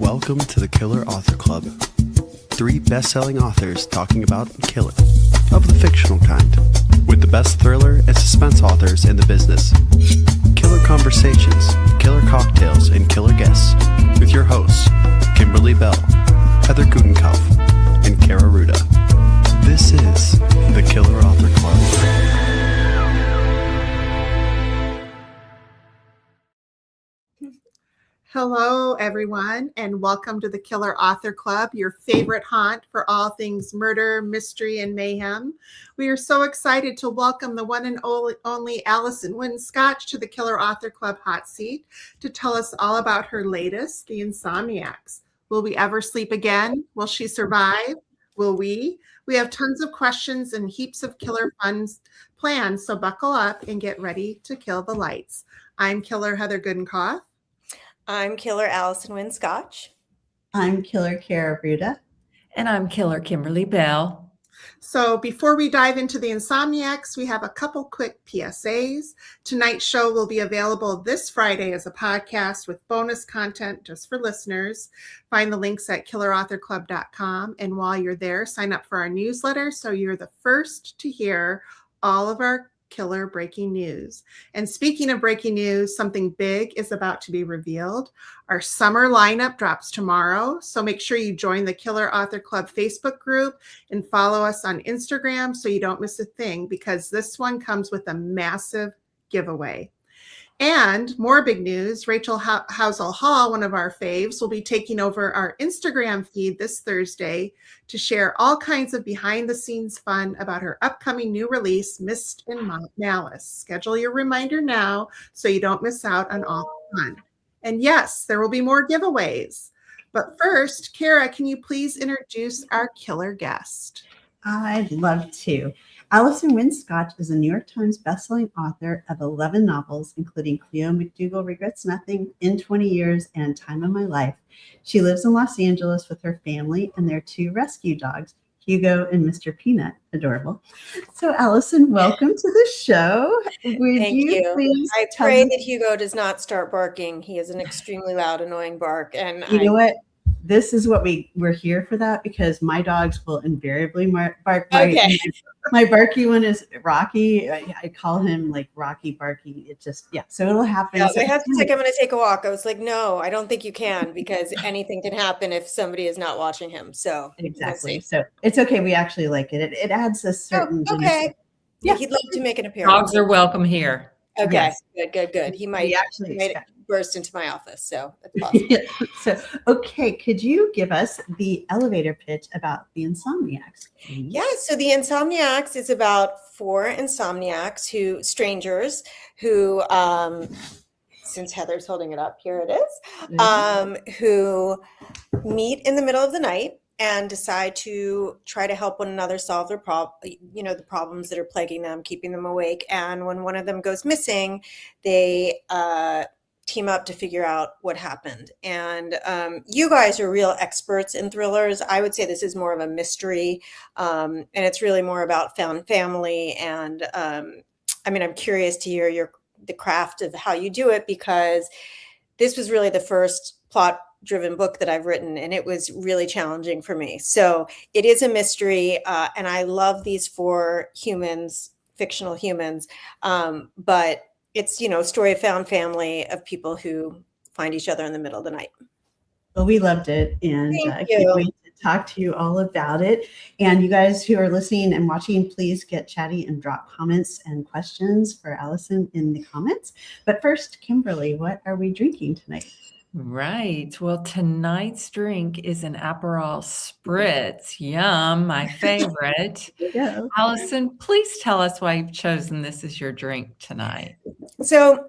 Welcome to the Killer Author Club. 3 best-selling authors talking about killing, of the fictional kind, with the best thriller and suspense authors in the business. Killer conversations, killer cocktails, and killer guests, with your hosts, Kimberly Bell, Heather Gutenkopf, and Kara Ruda. This is the Killer Author Club. Hello, everyone, and welcome to the Killer Author Club, your favorite haunt for all things murder, mystery, and mayhem. We are so excited to welcome the one and only Allison Winn Scotch to the Killer Author Club hot seat to tell us all about her latest, the Insomniacs. Will we ever sleep again? Will she survive? Will we? We have tons of questions and heaps of killer fun plans, so buckle up and get ready to kill the lights. I'm Killer Heather Gutenkopf. I'm Killer Allison Winn Scotch. I'm Killer Kara Ruda. And I'm Killer Kimberly Bell. So before we dive into the Insomniacs, we have a couple quick PSAs. Tonight's show will be available this Friday as a podcast with bonus content just for listeners. Find the links at killerauthorclub.com. And while you're there, sign up for our newsletter so you're the first to hear all of our killer breaking news. And speaking of breaking news, something big is about to be revealed. Our summer lineup drops tomorrow, so make sure you join the Killer Author Club Facebook group and follow us on Instagram so you don't miss a thing, because this one comes with a massive giveaway. And more big news, Rachel Housel Hall, one of our faves, will be taking over our Instagram feed this Thursday to share all kinds of behind-the-scenes fun about her upcoming new release, Mist and Malice. Schedule your reminder now so you don't miss out on all the fun. And yes, there will be more giveaways. But first, Kara, can you please introduce our killer guest? I'd love to. Allison Winn Scotch is a New York Times bestselling author of 11 novels, including Cleo McDougal Regrets Nothing, In 20 Years, and Time of My Life. She lives in Los Angeles with her family and their 2 rescue dogs, Hugo and Mr. Peanut. Adorable. So, Allison, welcome to the show. Thank you. Please I pray that Hugo does not start barking. He is an extremely loud, annoying bark. And you know what? This is what we're here for, that because my dogs will invariably bark. Okay. My barky one is Rocky. I call him like Rocky Barky. It just, so it'll happen. Yeah, so my husband's like, I'm going to take a walk. I was like, no, I don't think you can, because anything can happen if somebody is not watching him. So exactly. So it's okay. We actually like it. It adds a certain. Okay. Yeah. He'd love to make an appearance. Dogs are welcome here. Okay. Yes. Good. He might actually burst into my office. So that's possible. So, okay. Could you give us the elevator pitch about the Insomniacs? Yeah. So the Insomniacs is about 4 insomniacs strangers who, since Heather's holding it up, here it is, who meet in the middle of the night and decide to try to help one another solve their the problems that are plaguing them, keeping them awake. And when one of them goes missing, they team up to figure out what happened. And you guys are real experts in thrillers. I would say this is more of a mystery, and it's really more about found family. And I'm curious to hear the craft of how you do it, because this was really the first plot-driven book that I've written, and it was really challenging for me. So it is a mystery, and I love these 4 humans, fictional humans, but it's, a story of found family of people who find each other in the middle of the night. Well, we loved it, and I can't wait to talk to you all about it. And you guys who are listening and watching, please get chatty and drop comments and questions for Allison in the comments. But first, Kimberly, what are we drinking tonight? Right. Well, tonight's drink is an Aperol Spritz. Yum, my favorite. Yeah. Allison, please tell us why you've chosen this as your drink tonight. So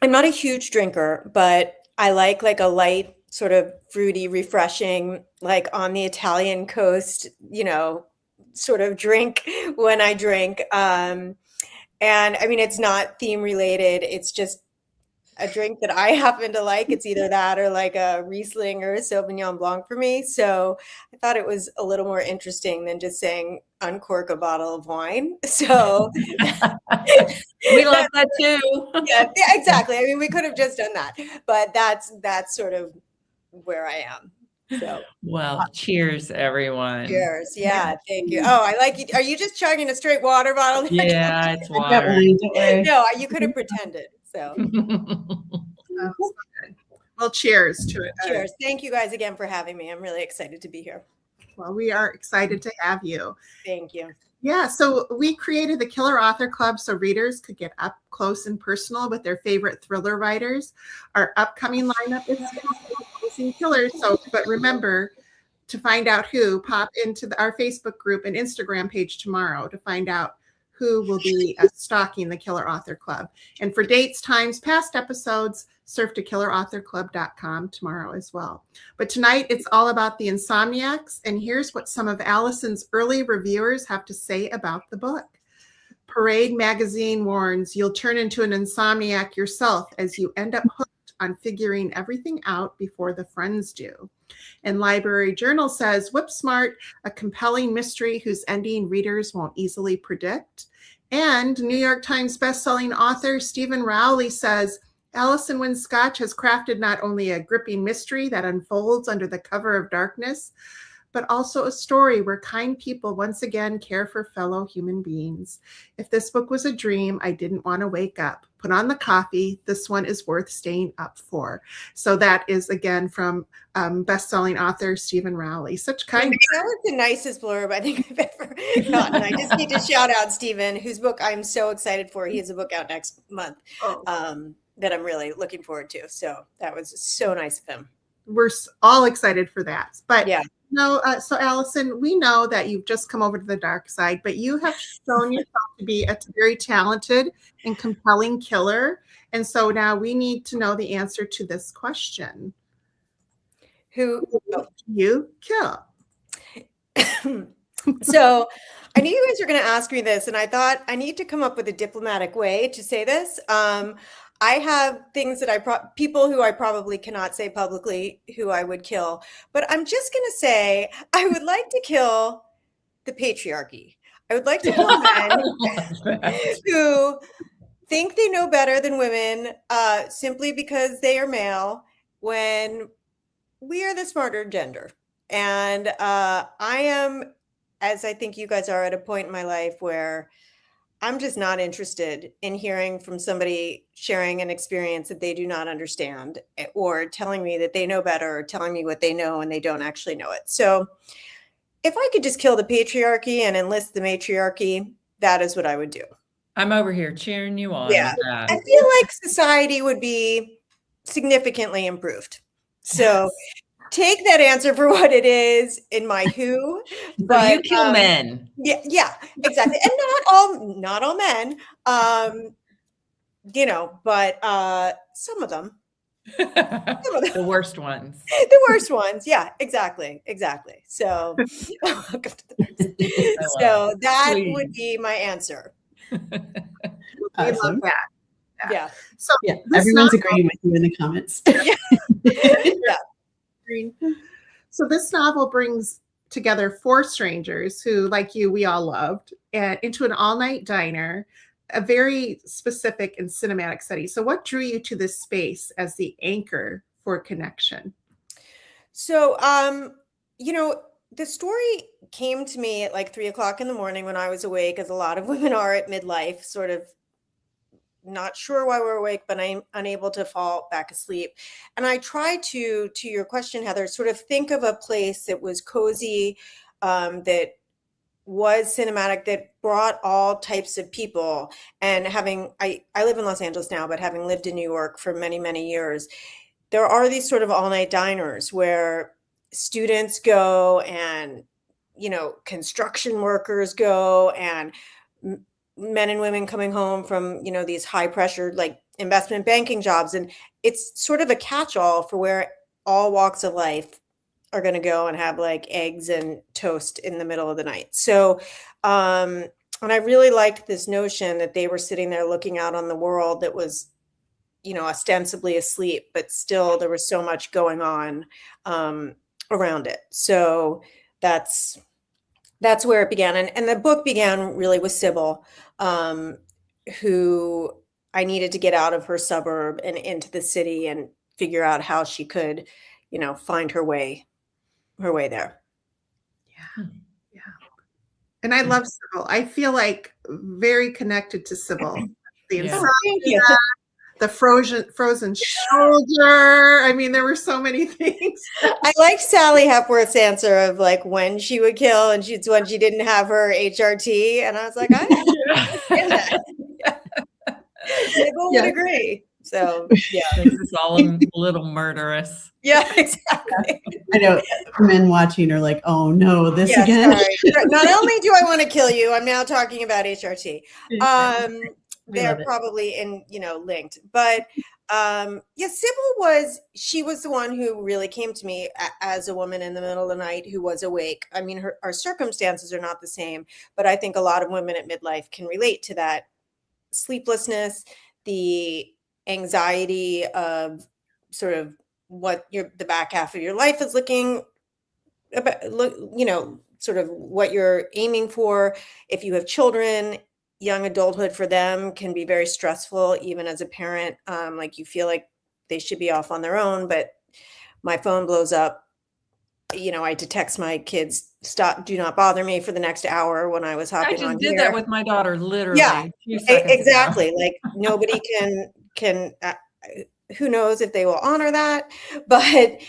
I'm not a huge drinker, but I like a light, sort of fruity, refreshing, like on the Italian coast, sort of drink when I drink. And it's not theme related. It's just a drink that I happen to like. It's either that or like a Riesling or a Sauvignon Blanc for me. So I thought it was a little more interesting than just saying uncork a bottle of wine. So we like that too. Yeah, exactly. We could have just done that, but that's sort of where I am. So Well, cheers, everyone. cheers. Yeah, thank you. Oh, I like it. Are you just chugging a straight water bottle? Yeah, it's I got water. one, don't worry. No, you could have pretended. So Oh, so good. Well, cheers to it. cheers. Thank you guys again for having me. I'm really excited to be here. Well, we are excited to have you. Thank you. Yeah, so we created the Killer Author Club so readers could get up close and personal with their favorite thriller writers. Our upcoming lineup is Amazing Killers. But remember to find out who, pop into our Facebook group and Instagram page tomorrow to find out who will be stalking the Killer Author Club. And for dates, times, past episodes, surf to killerauthorclub.com tomorrow as well. But tonight, it's all about the Insomniacs, and here's what some of Allison's early reviewers have to say about the book. Parade magazine warns you'll turn into an insomniac yourself as you end up hooked on figuring everything out before the friends do. And Library Journal says, Whip Smart, a compelling mystery whose ending readers won't easily predict. And New York Times bestselling author Stephen Rowley says, Allison Winn Scotch has crafted not only a gripping mystery that unfolds under the cover of darkness, but also a story where kind people once again care for fellow human beings. If this book was a dream, I didn't want to wake up. Put on the coffee. This one is worth staying up for. So that is, again, from best-selling author Stephen Rowley. Such kind. That was the nicest blurb I think I've ever gotten. I just need to shout out Stephen, whose book I'm so excited for. He has a book out next month that I'm really looking forward to. So that was so nice of him. We're all excited for that. But yeah. No, so Allison, we know that you've just come over to the dark side, but you have shown yourself to be a very talented and compelling killer. And so now we need to know the answer to this question. Who do you kill? So I knew you guys were going to ask me this, and I thought I need to come up with a diplomatic way to say this. I have things that people who I probably cannot say publicly who I would kill, but I'm just going to say I would like to kill the patriarchy. I would like to kill men who think they know better than women simply because they are male when we are the smarter gender. And I am, as I think you guys are, at a point in my life where I'm just not interested in hearing from somebody sharing an experience that they do not understand, or telling me that they know better, or telling me what they know and they don't actually know it. So if I could just kill the patriarchy and enlist the matriarchy, that is what I would do. I'm over here cheering you on. Yeah, I feel like society would be significantly improved. So take that answer for what it is in my who. But you kill men. Yeah, exactly. And not all men, but some of them. The worst ones. The worst ones. Yeah, exactly. So, so that would be my answer. I love that. Yeah. So everyone's agreeing with you in the comments. Yeah. So this novel brings together four strangers who, like you, we all loved, into an all-night diner, a very specific and cinematic setting. So what drew you to this space as the anchor for connection? So, the story came to me at like 3:00 in the morning when I was awake, as a lot of women are at midlife, sort of not sure why we're awake, but I'm unable to fall back asleep. And I tried to your question, Heather, sort of think of a place that was cozy, that was cinematic, that brought all types of people. And I live in Los Angeles now, but having lived in New York for many, many years, there are these sort of all-night diners where students go and, construction workers go, and men and women coming home from, these high pressure, like investment banking jobs. And it's sort of a catch-all for where all walks of life are going to go and have like eggs and toast in the middle of the night. So, and I really liked this notion that they were sitting there looking out on the world that was, ostensibly asleep, but still there was so much going on around it. So that's where it began. And the book began really with Sybil, who I needed to get out of her suburb and into the city and figure out how she could find her way there. Yeah. Yeah. And I love Sybil. I feel like very connected to Sybil. The Yeah. insomnia, Thank you. the frozen shoulder. I mean, there were so many things. I like Sally Hepworth's answer of like when she would kill, and it's when she didn't have her HRT, and I was like, I understand that. Sybil would agree. So yeah, This is all a little murderous. yeah, exactly. I know men watching are like, oh no, this Yeah, again. sorry. Not only do I want to kill you, I'm now talking about HRT. They're it. probably linked, but Sybil she was the one who really came to me as a woman in the middle of the night who was awake. I mean, our circumstances are not the same, but I think a lot of women at midlife can relate to that sleeplessness, the anxiety of sort of what the back half of your life is looking about, sort of what you're aiming for. If you have children, young adulthood for them can be very stressful, even as a parent. Like you feel like they should be off on their own, but my phone blows up. I had to text my kids, stop, do not bother me for the next hour when I was I hopping on just did here. that with my daughter, literally. Yeah, 2 seconds ago. exactly. Like nobody can who knows if they will honor that, but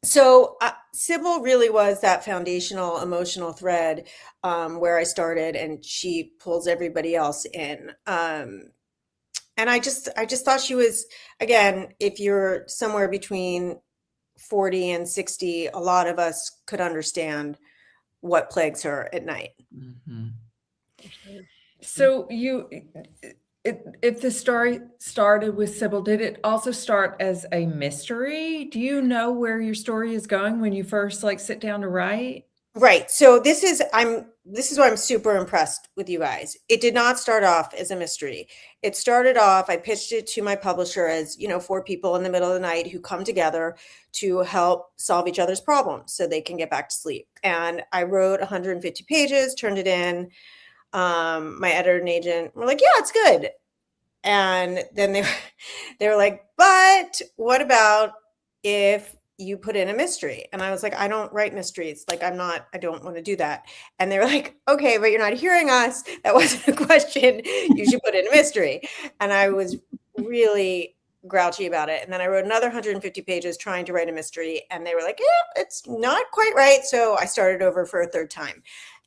so Sybil really was that foundational emotional thread where I started, and she pulls everybody else in. And I just thought she was, again, if you're somewhere between 40 and 60, a lot of us could understand what plagues her at night. Mhm. So if the story started with Sybil, did it also start as a mystery? Do you know where your story is going when you first sit down to write? Right. So this is why I'm super impressed with you guys. It did not start off as a mystery. It started off, I pitched it to my publisher as, 4 people in the middle of the night who come together to help solve each other's problems so they can get back to sleep. And I wrote 150 pages, turned it in. My editor and agent were like, yeah, it's good. And then they were like, but what about if you put in a mystery? And I was like, I don't write mysteries. Like, I don't want to do that. And they were like, okay, but you're not hearing us. That wasn't a question. You should put in a mystery. And I was really grouchy about it. And then I wrote another 150 pages trying to write a mystery. And they were like, yeah, it's not quite right. So I started over for a third time.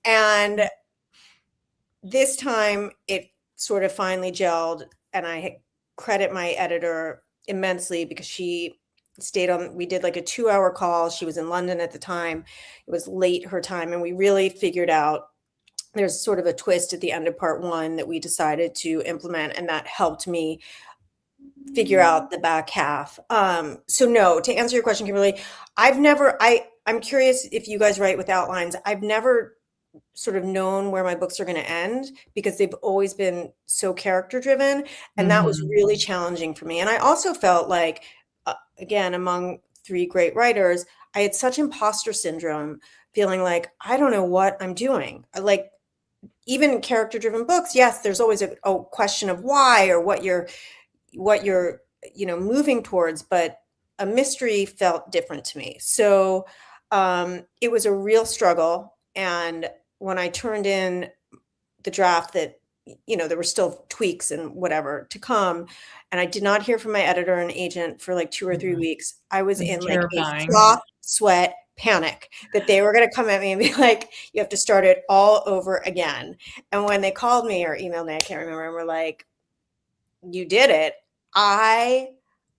And this time it sort of finally gelled. And I credit my editor immensely because she stayed on. We did like a 2-hour call. She was in London at the time. It was late her time. And we really figured out there's sort of a twist at the end of part 1 that we decided to implement. And that helped me figure out the back half. So no, to answer your question, Kimberly, I'm curious if you guys write with outlines. I've never sort of known where my books are going to end because they've always been so character driven. And that was really challenging for me. And I also felt like, again, among 3 great writers, I had such imposter syndrome, feeling like, I don't know what I'm doing. Like, even character driven books, yes, there's always a question of why or what you're moving towards, but a mystery felt different to me. So it was a real struggle. And when I turned in the draft that, there were still tweaks and whatever to come, and I did not hear from my editor and agent for like 2 or 3 weeks, I was in terrifying. like a sloth, sweat, panic that they were going to come at me and be like, you have to start it all over again. And when they called me or emailed me, I can't remember, and were like, you did it.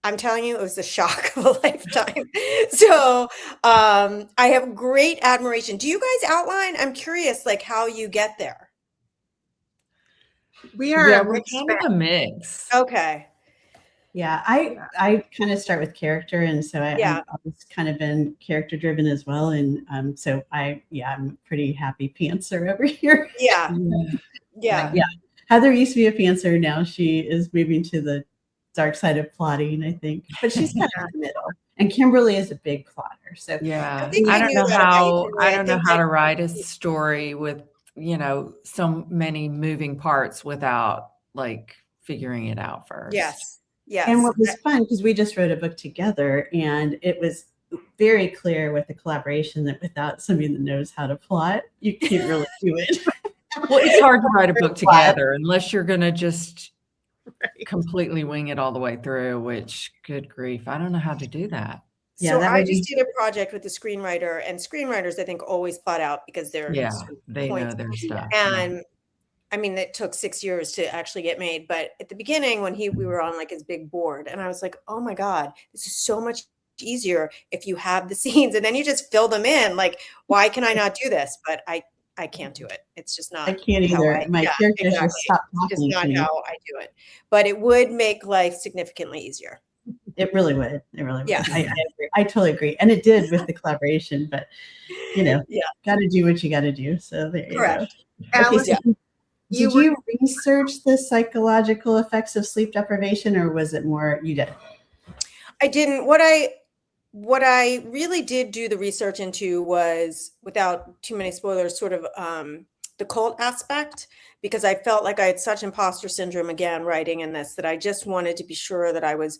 I'm telling you, it was the shock of a lifetime. So I have great admiration. Do you guys outline? I'm curious, like how you get there. We are Yeah, we're kind of a mix. Okay. Yeah, I kind of start with character, and so I've always kind of been character driven as well, and so I'm a pretty happy pantser over here. Yeah. Heather used to be a pantser. Now she is moving to the dark side of plotting, I think, but she's kind of in the middle. And Kimberly is a big plotter. So yeah, I don't know how to write a story with so many moving parts without like figuring it out first. Yes. Yes. And what was fun, because we just wrote a book together, and it was very clear with the collaboration that without somebody that knows how to plot, you can't really do it. Well, it's hard to write a book together unless you're going to just completely wing it all the way through, which, good grief, I don't know how to do that. So I just did a project with the screenwriter, and screenwriters, I think, always plot out because they're they know their stuff. And I mean, it took 6 years to actually get made. But at the beginning, when we were on like his big board, and I was like, oh my God, this is so much easier if you have the scenes and then you just fill them in. Like, why can I not do this? But I can't do it. It's just not. I can't either. My characters just stop talking. It's just not how I do it. But it would make life significantly easier. It really would. It really would. Yeah. I agree. I totally agree. And it did with the collaboration, but got to do what you got to do. So there you go. Alice, okay, so did you research the psychological effects of sleep deprivation, or was it more you did? I didn't. What I really did do the research into was, without too many spoilers, sort of the cult aspect, because I felt like I had such imposter syndrome again writing in this that I just wanted to be sure that I was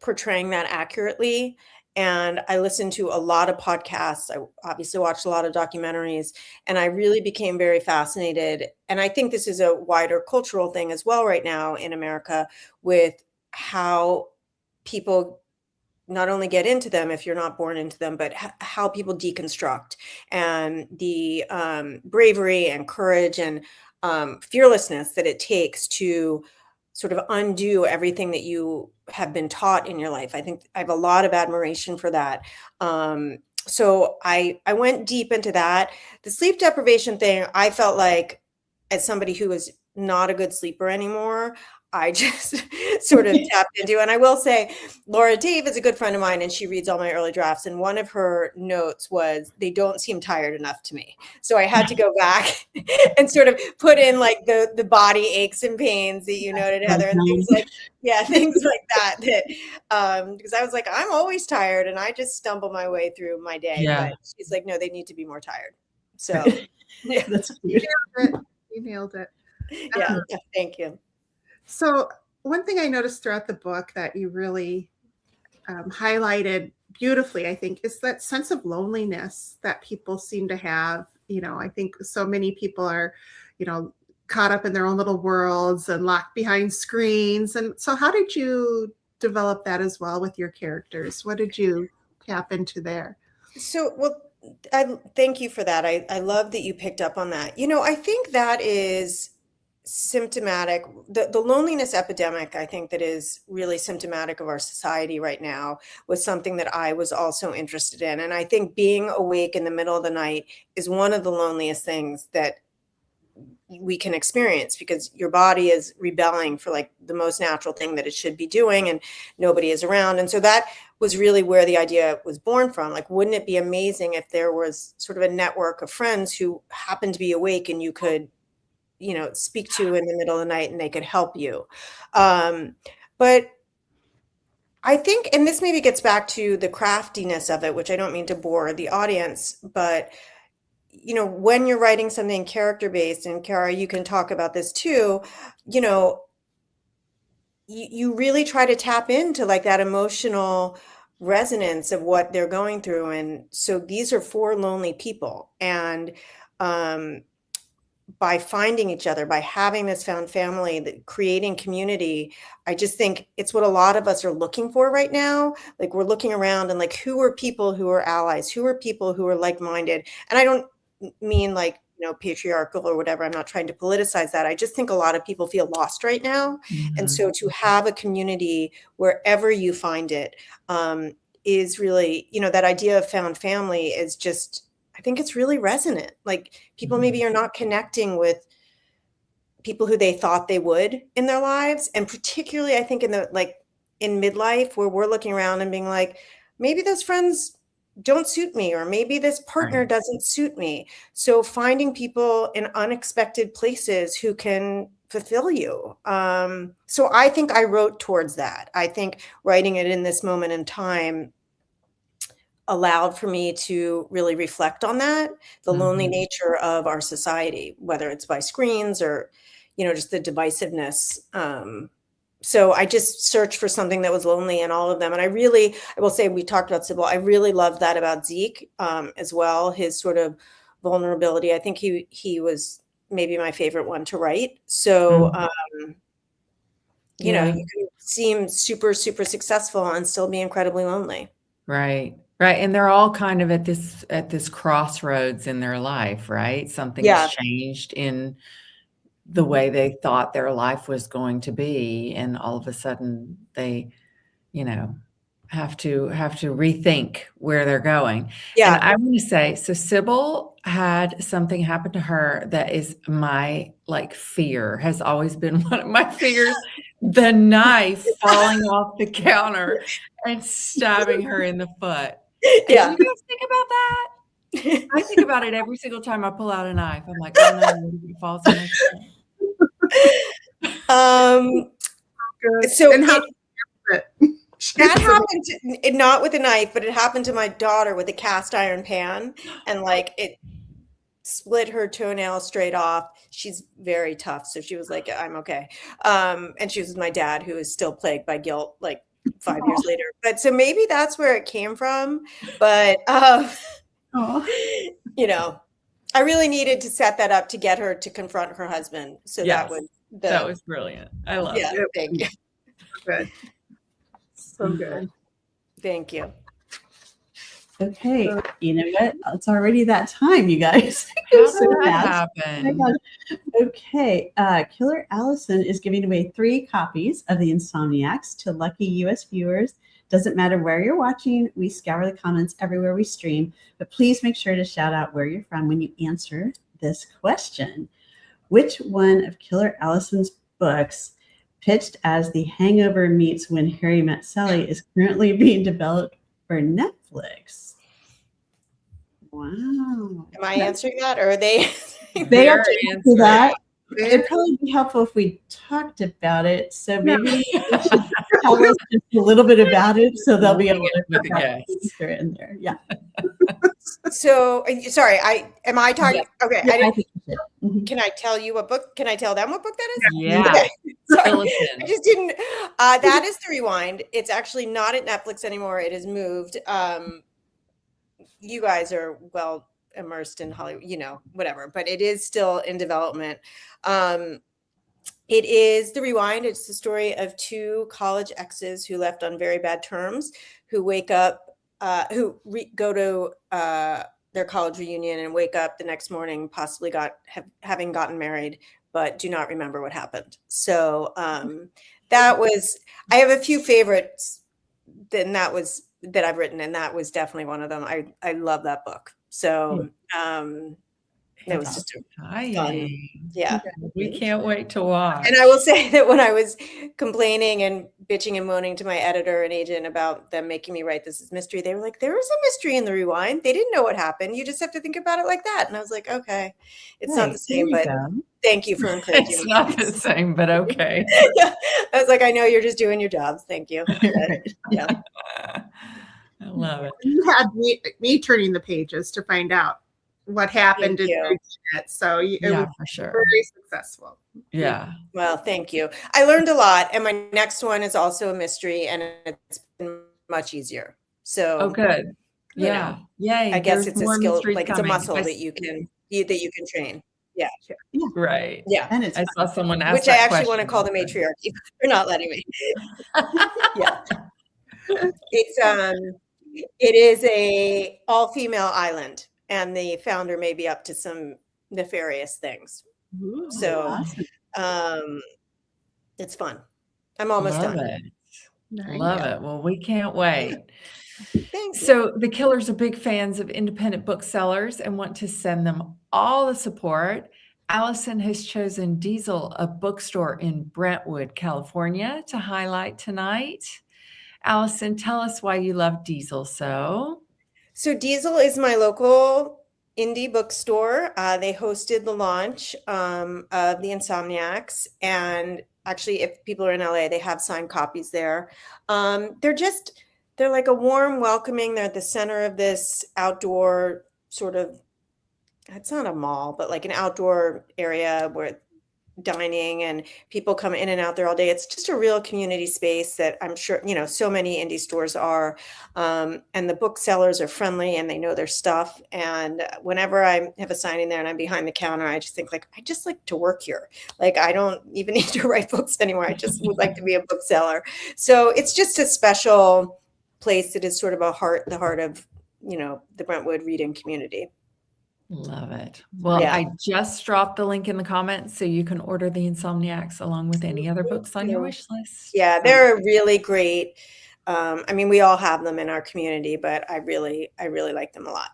portraying that accurately. And I listened to a lot of podcasts. I obviously watched a lot of documentaries, and I really became very fascinated. And I think this is a wider cultural thing as well right now in America, with how people not only get into them if you're not born into them, but how people deconstruct, and the bravery and courage and fearlessness that it takes to sort of undo everything that you have been taught in your life. I think I have a lot of admiration for that. So I went deep into that. The sleep deprivation thing, I felt like, as somebody who is not a good sleeper anymore, I just sort of tapped into. And I will say, Laura Dave is a good friend of mine, and she reads all my early drafts. And one of her notes was, they don't seem tired enough to me. So I had to go back and sort of put in like the body aches and pains that you noted, Heather, and things like that. Because I was like, I'm always tired, and I just stumble my way through my day. Yeah. But she's like, no, they need to be more tired. So yeah, that's cute. You nailed it. Yeah, thank you. So one thing I noticed throughout the book that you really highlighted beautifully, I think, is that sense of loneliness that people seem to have. I think so many people are, caught up in their own little worlds and locked behind screens. And so how did you develop that as well with your characters? What did you tap into there? So, I thank you for that. I love that you picked up on that. I think that is symptomatic. The loneliness epidemic, I think, that is really symptomatic of our society right now, was something that I was also interested in. And I think being awake in the middle of the night is one of the loneliest things that we can experience, because your body is rebelling for like the most natural thing that it should be doing, and nobody is around. And so that was really where the idea was born from. Like, wouldn't it be amazing if there was sort of a network of friends who happened to be awake and you could speak to in the middle of the night, and they could help you. But I think, and this maybe gets back to the craftiness of it, which I don't mean to bore the audience, but when you're writing something character-based, and Kara, you can talk about this too, you really try to tap into like that emotional resonance of what they're going through. And so these are 4 lonely people, and by finding each other, by having this found family, that creating community, I just think it's what a lot of us are looking for right now. Like, we're looking around and like, who are people who are allies? Who are people who are like-minded? And I don't mean like, patriarchal or whatever. I'm not trying to politicize that. I just think a lot of people feel lost right now. Mm-hmm. And so to have a community wherever you find it is really, that idea of found family is just, I think it's really resonant. Like, people maybe are not connecting with people who they thought they would in their lives. And particularly, I think in midlife, where we're looking around and being like, maybe those friends don't suit me, or maybe this partner doesn't suit me. So finding people in unexpected places who can fulfill you. So I think I wrote towards that. I think writing it in this moment in time allowed for me to really reflect on that, the lonely nature of our society, whether it's by screens or, just the divisiveness so I just searched for something that was lonely in all of them. And I will say, we talked about Sybil. I really loved that about Zeke as well. His sort of vulnerability. I think he was maybe my favorite one to write. So, you know, you can seem super, super successful and still be incredibly lonely. Right. Right. And they're all kind of at this crossroads in their life, right? Something's changed in the way they thought their life was going to be. And all of a sudden they, you know, have to rethink where they're going. Yeah. And I want to say, so Sybil had something happen to her that is my fear, has always been one of my fears, the knife falling off the counter and stabbing her in the foot. Yeah. Do you guys think about that? I think about it every single time I pull out a knife. I'm like, oh no, what if it falls on my foot? So and how that happened not with a knife, but it happened to my daughter with a cast iron pan, and it split her toenail straight off. She's very tough, so she was like, I'm okay. And she was with my dad, who is still plagued by guilt 5 years later. But so maybe that's where it came from. But you know, I really needed to set that up to get her to confront her husband. So that was brilliant. I love it. Thank you. good. So good. Thank you. Okay, you know what? It's already that time, you guys. How did that happen? Okay, Killer Allison is giving away 3 copies of the Insomniacs to lucky U.S. viewers. Doesn't matter where you're watching. We scour the comments everywhere we stream, but please make sure to shout out where you're from when you answer this question. Which one of Killer Allison's books, pitched as The Hangover meets When Harry Met Sally, is currently being developed for Netflix? Wow. Am I answering that, or are they? They are answering that. It'd probably be helpful if we talked about it. So maybe you should tell us just a little bit about it, so they'll be able to answer it in there. Yeah. So sorry, am I talking? Yeah. Okay. Yeah, can I tell you what book? Can I tell them what book that is? Yeah. Okay. Sorry, I just didn't. That is The Rewind. It's actually not at Netflix anymore. It has moved. You guys are well immersed in Hollywood, whatever, but it is still in development. It is The Rewind. It's the story of 2 college exes who left on very bad terms, who wake up, go to their college reunion and wake up the next morning, possibly having gotten married, but do not remember what happened. So I have a few favorites that I've written, and that was definitely one of them. I love that book. So it was just fun. Yeah. We can't wait to watch. And I will say that when I was complaining and bitching and moaning to my editor and agent about them making me write this as mystery, they were like, there is a mystery in The Rewind. They didn't know what happened. You just have to think about it like that. And I was like, okay, it's not the same, but thank you for encouraging me. It's not the same, but okay. Yeah. I was like, I know you're just doing your jobs. Thank you. Yeah. I love it. You had me turning the pages to find out what happened in it. So it was for sure. very successful. Yeah. Well, thank you. I learned a lot, and my next one is also a mystery, and it's been much easier. So good. Yeah. Yay. I guess it's a skill, it's a muscle that you can train. Yeah. Right. Yeah. And I saw someone ask, which I actually want to call the matriarchy. They're not letting me. Yeah. It is a all-female island, and the founder may be up to some nefarious things. Ooh, so it's fun. I'm almost done. Love it. Well, we can't wait. Thanks. So the Killers are big fans of independent booksellers and want to send them all the support. Allison has chosen Diesel, a bookstore in Brentwood, California, to highlight tonight. Allison, tell us why you love Diesel so. So Diesel is my local indie bookstore. They hosted the launch of the Insomniacs, and actually, if people are in LA, they have signed copies there. They're like a warm, welcoming. They're at the center of this outdoor sort of, it's not a mall, but like an outdoor area where dining and people come in and out there all day. It's just a real community space that I'm sure, so many indie stores are. And the booksellers are friendly and they know their stuff. And whenever I have a signing there and I'm behind the counter, I just think like, I just like to work here. Like, I don't even need to write books anymore. I just would like to be a bookseller. So it's just a special place that is sort of the heart of, the Brentwood reading community. Love it. Well, Yeah. I just dropped the link in the comments so you can order the Insomniacs along with any other books on your wish list. Yeah, they're really great. I mean, we all have them in our community, but I really like them a lot.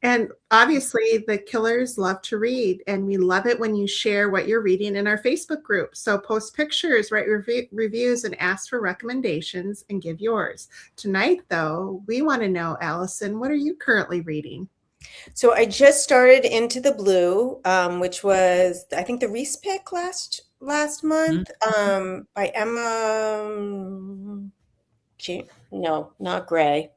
And obviously, the Killers love to read, and we love it when you share what you're reading in our Facebook group. So post pictures, write reviews, and ask for recommendations and give yours. Tonight, though, we want to know, Allison, what are you currently reading? So I just started Into the Blue, which was, I think, the Reese pick last month, by Emma. No, not Gray.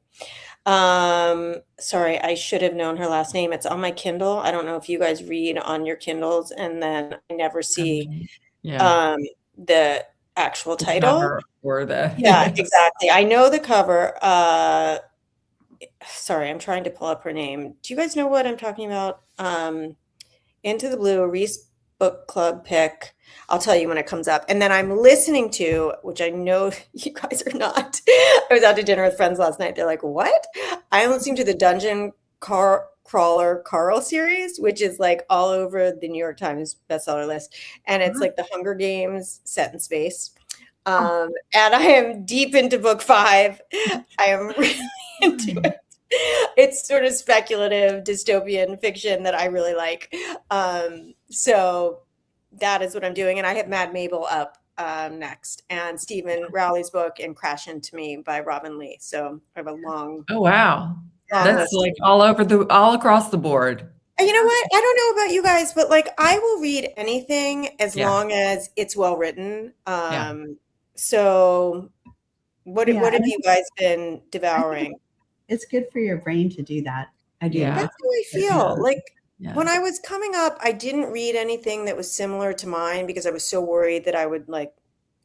Sorry, I should have known her last name. It's on my Kindle. I don't know if you guys read on your Kindles, and then I never see the actual title or the yeah, exactly. I know the cover. Sorry, I'm trying to pull up her name. Do you guys know what I'm talking about? Into the Blue, a Reese Book Club pick. I'll tell you when it comes up. And then I'm listening to, which I know you guys are not. I was out to dinner with friends last night. They're like, what? I'm listening to the Dungeon Crawler Carl series, which is like all over the New York Times bestseller list. And it's like the Hunger Games set in space. And I am deep into book 5. I am really into it. It's sort of speculative dystopian fiction that I really like. So that is what I'm doing. And I have Mad Mabel up next, and Stephen Rowley's book and Crash Into Me by Robin Lee. So I have a long. Oh, wow. That's like all across the board. And you know what? I don't know about you guys, but like I will read anything as long as it's well written. So what have you guys been devouring? It's good for your brain to do that. I do. That's how I feel. Like when I was coming up, I didn't read anything that was similar to mine because I was so worried that I would like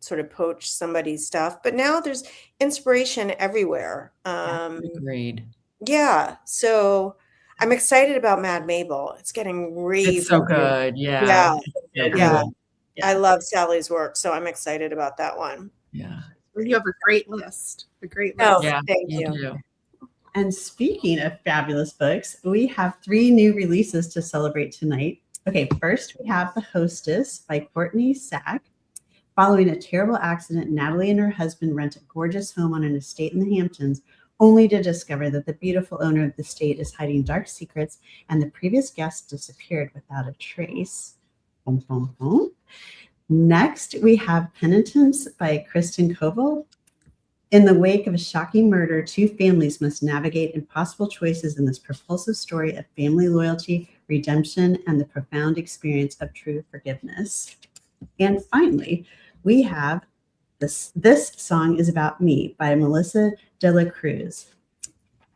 sort of poach somebody's stuff. But now there's inspiration everywhere. Agreed. Yeah. So I'm excited about Mad Mabel. It's getting It's so good. Yeah. I love Sally's work, so I'm excited about that one. Yeah. You have a great list. Oh, thank you. And speaking of fabulous books, we have 3 new releases to celebrate tonight. Okay, first we have The Hostess by Courtney Sack. Following a terrible accident, Natalie and her husband rent a gorgeous home on an estate in the Hamptons, only to discover that the beautiful owner of the estate is hiding dark secrets and the previous guest disappeared without a trace. Boom, boom, boom. Next, we have Penitence by Kristen Koval. In the wake of a shocking murder, 2 families must navigate impossible choices in this propulsive story of family loyalty, redemption, and the profound experience of true forgiveness. And finally, we have This Song is About Me by Melissa De La Cruz.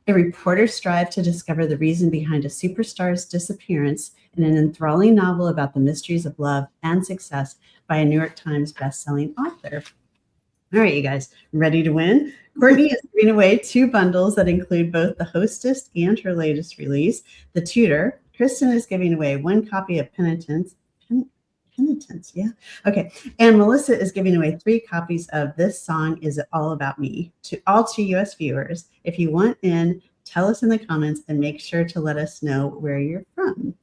A reporter strives to discover the reason behind a superstar's disappearance in an enthralling novel about the mysteries of love and success by a New York Times bestselling author. All right, you guys, ready to win? Courtney is giving away 2 bundles that include both The Hostess and her latest release, The Tutor. Kristen is giving away 1 copy of Penitence. Penitence, yeah. Okay. And Melissa is giving away 3 copies of This Song Is All About Me to all 2 U.S. viewers. If you want in, tell us in the comments and make sure to let us know where you're from.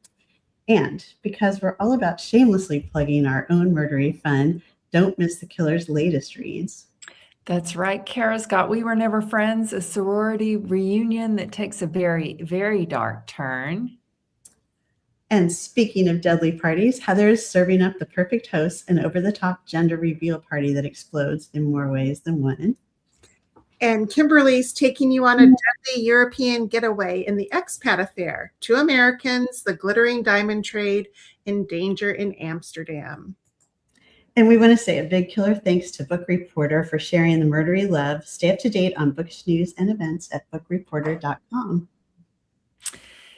And because we're all about shamelessly plugging our own murdery fun, don't miss the Killer's latest reads. That's right, Kara Scott. We Were Never Friends, a sorority reunion that takes a very, very dark turn. And speaking of deadly parties, Heather is serving up the perfect host, an over-the-top gender reveal party that explodes in more ways than one. And Kimberly's taking you on a deadly European getaway in the expat affair. 2 Americans, the glittering diamond trade, in danger in Amsterdam. And we want to say a big killer thanks to Book Reporter for sharing the murdery love. Stay up to date on bookish news and events at bookreporter.com.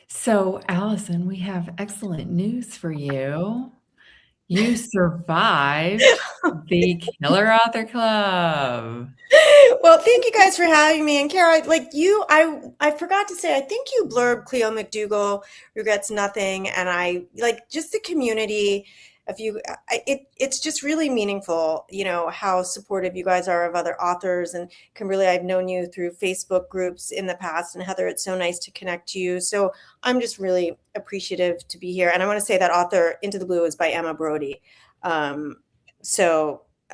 So, Allison, we have excellent news for you. You survived the Killer Author Club. Well, thank you guys for having me. And Kara, I forgot to say, I think you blurbed Cleo McDougall regrets nothing, and I like just the community of you. It's just really meaningful, how supportive you guys are of other authors. And Kimberly, I've known you through Facebook groups in the past, and Heather, it's so nice to connect to you. So I'm just really appreciative to be here. And I want to say that author Into the Blue is by Emma Brody. And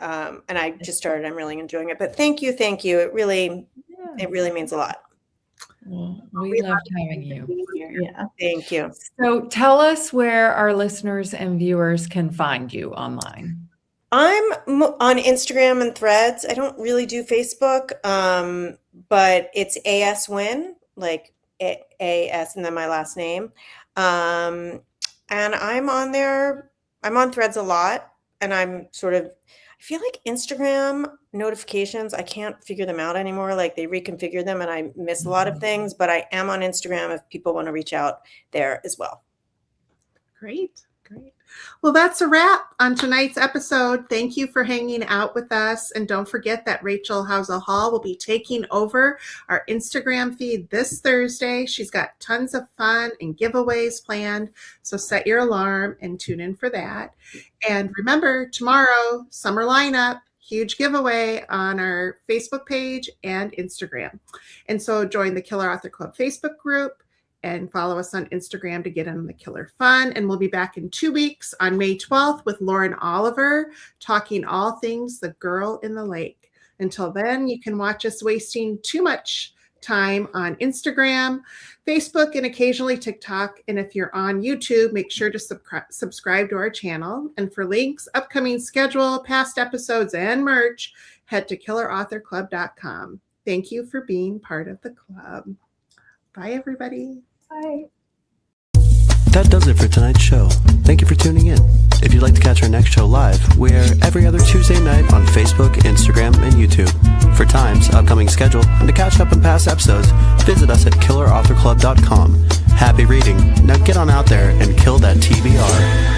I just started, I'm really enjoying it, but thank you. It really means a lot. Well, we loved having you. Yeah. Thank you. So tell us where our listeners and viewers can find you online. I'm on Instagram and Threads. I don't really do Facebook, but it's AS Winn, like AS and then my last name. And I'm on there. I'm on Threads a lot, and I feel like Instagram notifications, I can't figure them out anymore. Like they reconfigure them and I miss a lot of things, but I am on Instagram if people want to reach out there as well. Great. Well, that's a wrap on tonight's episode. Thank you for hanging out with us. And don't forget that Rachel Housel Hall will be taking over our Instagram feed this Thursday. She's got tons of fun and giveaways planned. So set your alarm and tune in for that. And remember, tomorrow, summer lineup, huge giveaway on our Facebook page and Instagram. And so join the Killer Author Club Facebook group and follow us on Instagram to get in the killer fun. And we'll be back in 2 weeks on May 12th with Lauren Oliver, talking all things The Girl in the Lake. Until then, you can watch us wasting too much time on Instagram, Facebook, and occasionally TikTok. And if you're on YouTube, make sure to subscribe to our channel. And for links, upcoming schedule, past episodes, and merch, head to killerauthorclub.com. Thank you for being part of the club. Bye, everybody. Bye. That does it for tonight's show. Thank you for tuning in. If you'd like to catch our next show live, we're every other Tuesday night on Facebook, Instagram, and YouTube. For times, upcoming schedule, and to catch up on past episodes, visit us at killerauthorclub.com. Happy reading. Now get on out there and kill that TBR.